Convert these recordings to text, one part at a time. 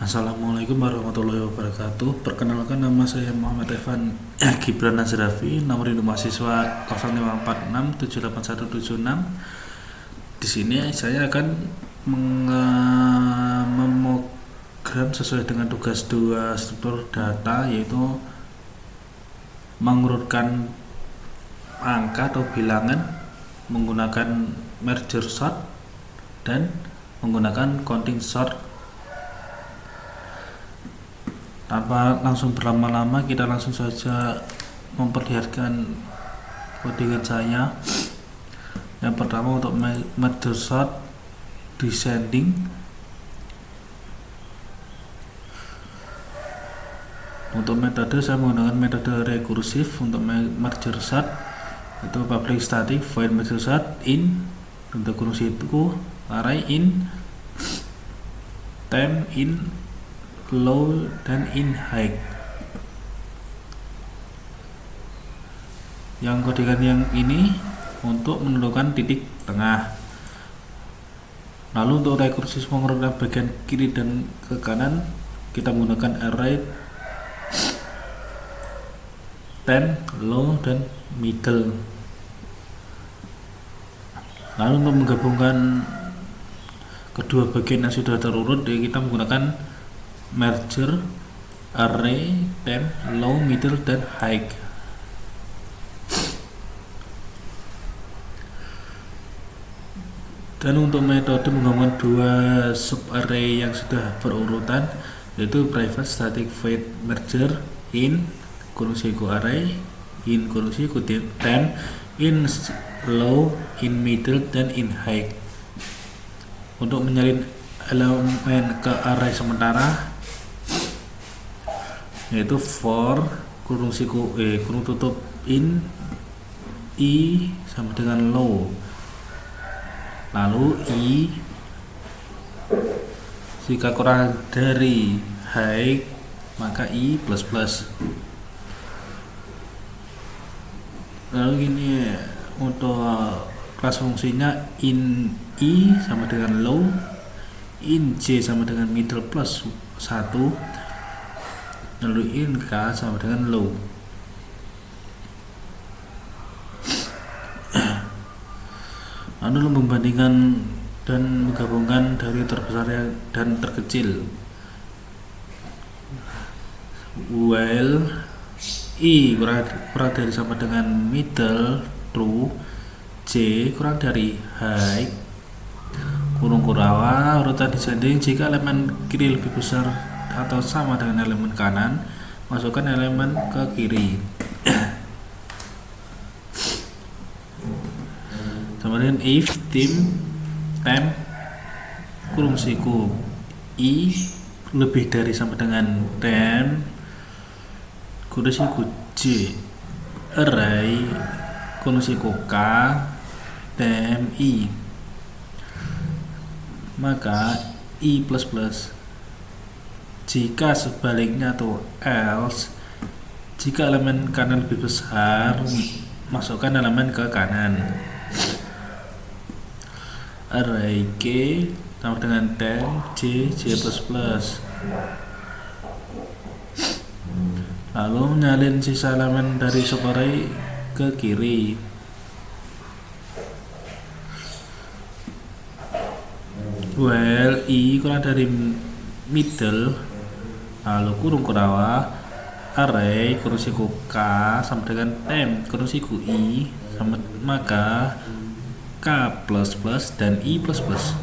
Assalamualaikum warahmatullahi wabarakatuh. Perkenalkan, nama saya Muhammad Evan Gibran Nazrafi, nomor induk mahasiswa 0546781176. Di sini saya akan memogram sesuai dengan tugas 2 struktur data, yaitu mengurutkan angka atau bilangan menggunakan merger sort dan menggunakan counting sort. Tanpa langsung berlama-lama, kita langsung saja memperlihatkan codingan saya. Yang pertama, untuk merger sort descending, untuk metode saya menggunakan metode rekursif. Untuk merger sort itu public static void merger sort in, untuk kurung siku array in temp, in low, dan in high. Yang codingan yang ini untuk menentukan titik tengah. Lalu untuk rekursis mengurutkan bagian kiri dan ke kanan, kita menggunakan array temp, low, dan middle. Lalu untuk menggabungkan kedua bagian yang sudah terurut, kita menggunakan merger array temp, low, middle, dan high. Dan untuk metode menggabungkan dua sub array yang sudah berurutan, yaitu private static void merger in kurung siku array, in kurung siku temp, in low, in middle, dan in high. Untuk menyalin elemen ke array sementara, yaitu for kurung siku kurung tutup in i sama dengan low, lalu i jika kurang dari high maka i plus plus. Lalu gini, untuk kelas fungsinya in i sama dengan low, in j sama dengan middle plus 1, lalu in k sama dengan low. Lalu membandingkan dan menggabungkan dari terbesar dan terkecil. While i kurang dari sama dengan middle true, j kurang dari high kurung kurawa urutan descending. Jika elemen kiri lebih besar atau sama dengan elemen kanan, masukkan elemen ke kiri. Kemudian if temp kurung siku i lebih dari sama dengan temp kurung siku j array kurung siku k temp i, maka i plus plus. Jika sebaliknya atau else, jika elemen kanan lebih besar, masukkan elemen ke kanan. Array k sama dengan temp j plus plus. Lalu menyalin sisa elemen dari subarray ke kiri. While i kurang dari middle, lalu kurung kurawa array kurung siku k sama dengan temp kurung siku i, sama maka k plus plus dan i plus plus.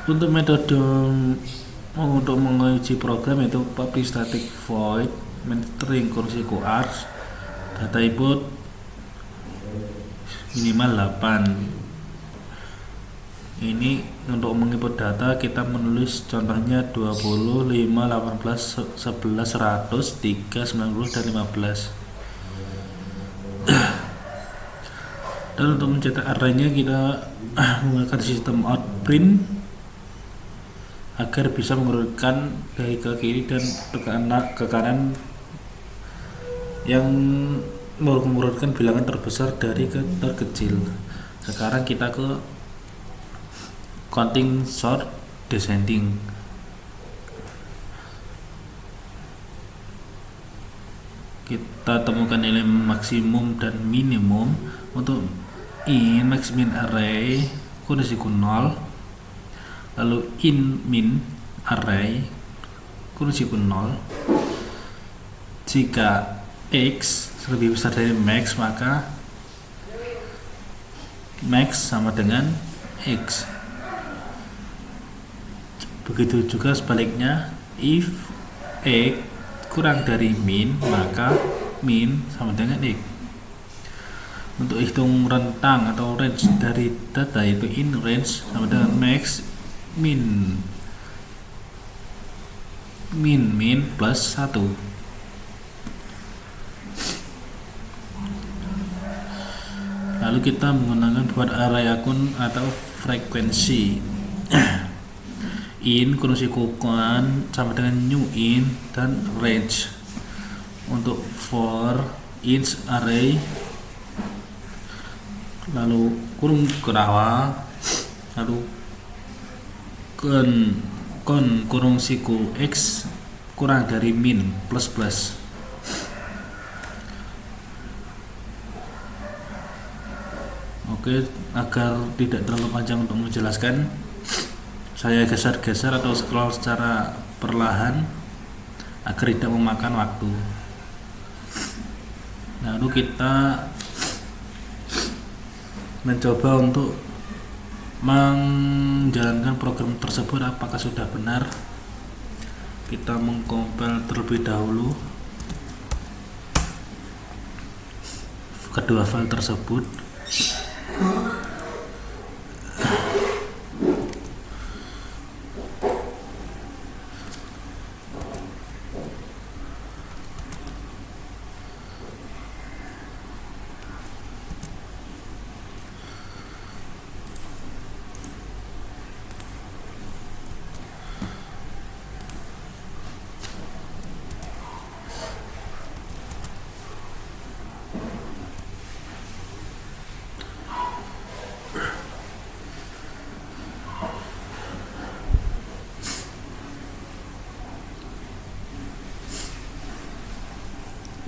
Untuk metode untuk menguji program, itu public static void main string kurung siku ars, data input minimal 8. Ini untuk menginput data, kita menulis contohnya 20, 5, 18, 11, 100, 3, 90, dan 15. Dan untuk mencetak arraynya, kita menggunakan sistem outprint agar bisa mengurutkan dari ke kiri dan ke kanan, yang mengurutkan bilangan terbesar dari ke terkecil. Sekarang kita ke counting sort descending. Kita temukan nilai maksimum dan minimum untuk in max min array kondisiku 0, lalu in min array kondisiku 0. Jika x lebih besar dari max, maka max sama dengan x. Begitu juga sebaliknya, if x kurang dari min, maka min sama dengan x. Untuk hitung rentang atau range dari data, itu in range sama dengan max min plus 1. Lalu kita menggunakan buat array akun atau frekuensi. In kurung sikuan sama dengan new in dan range. Untuk for int array, lalu kurung kerawa, lalu kon kurung siku x kurang dari min plus plus. Oke, agar tidak terlalu panjang untuk menjelaskan, saya geser-geser atau scroll secara perlahan agar tidak memakan waktu. Lalu kita mencoba untuk menjalankan program tersebut apakah sudah benar. Kita mengcompile terlebih dahulu kedua file tersebut.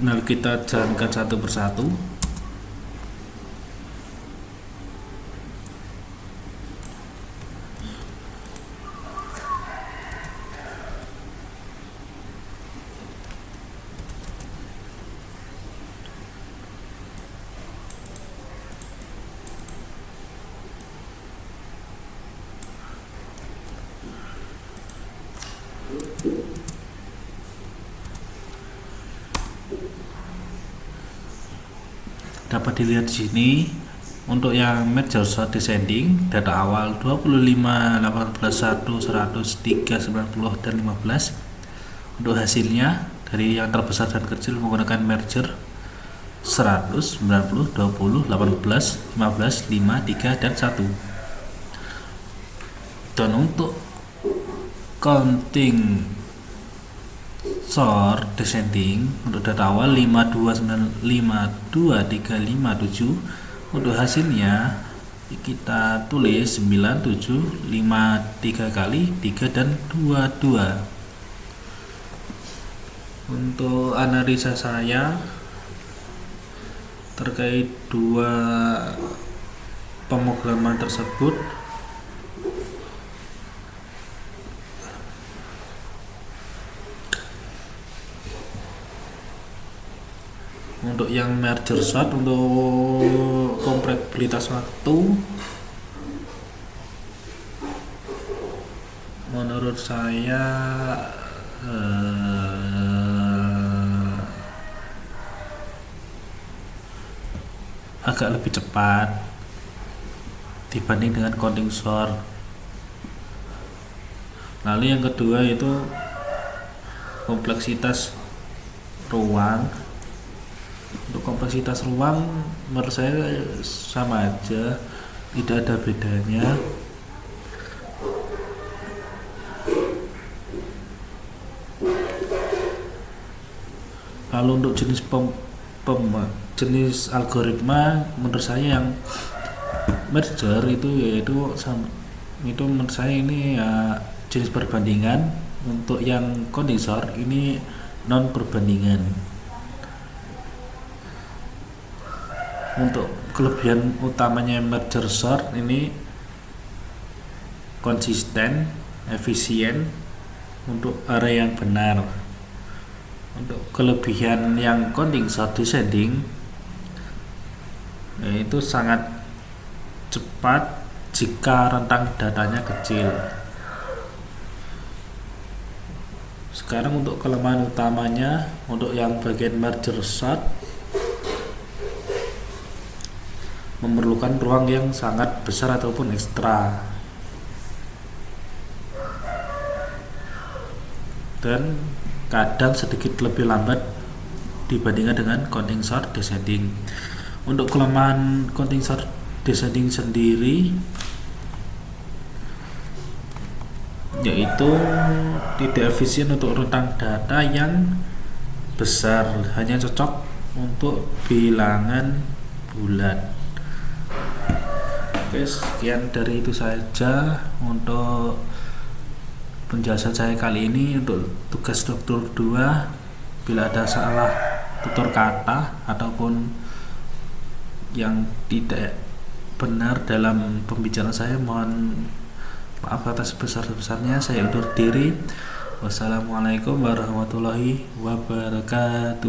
Lalu kita jalankan satu persatu. Dapat dilihat di sini untuk yang merge sort descending, data awal 25, 18, 1, 100, 3, 90 dan 15. Untuk hasilnya dari yang terbesar dan kecil menggunakan merger 100, 90, 20, 18, 15, 5, 3 dan 1. Dan untuk counting sort descending untuk data awal 52, 3, 5, 7. Untuk hasilnya kita tulis 9, 7, 5, 3 kali 3 dan 22. Untuk analisa saya terkait dua pemrograman tersebut, untuk yang merger sort untuk kompatibilitas waktu menurut saya agak lebih cepat dibanding dengan counting sort. Lalu yang kedua itu kompleksitas ruang. Untuk kompleksitas ruang menurut saya sama aja, tidak ada bedanya. Lalu untuk jenis jenis algoritma menurut saya yang merger itu yaitu Itu menurut saya ini ya jenis perbandingan. Untuk yang kondensor ini non perbandingan. Untuk kelebihan utamanya merger sort ini konsisten, efisien untuk array yang benar. Untuk kelebihan yang counting sort descending yaitu sangat cepat jika rentang datanya kecil. Sekarang untuk kelemahan utamanya untuk yang bagian merger sort memerlukan ruang yang sangat besar ataupun ekstra, dan kadang sedikit lebih lambat dibandingkan dengan counting sort descending. Untuk kelemahan counting sort descending sendiri yaitu tidak efisien untuk rentang data yang besar, hanya cocok untuk bilangan bulat. Oke, sekian dari itu saja untuk penjelasan saya kali ini. Untuk tugas struktur 2, bila ada salah tutur kata ataupun yang tidak benar dalam pembicaraan saya, mohon maaf atas sebesar-besarnya. Saya undur diri. Wassalamualaikum warahmatullahi wabarakatuh.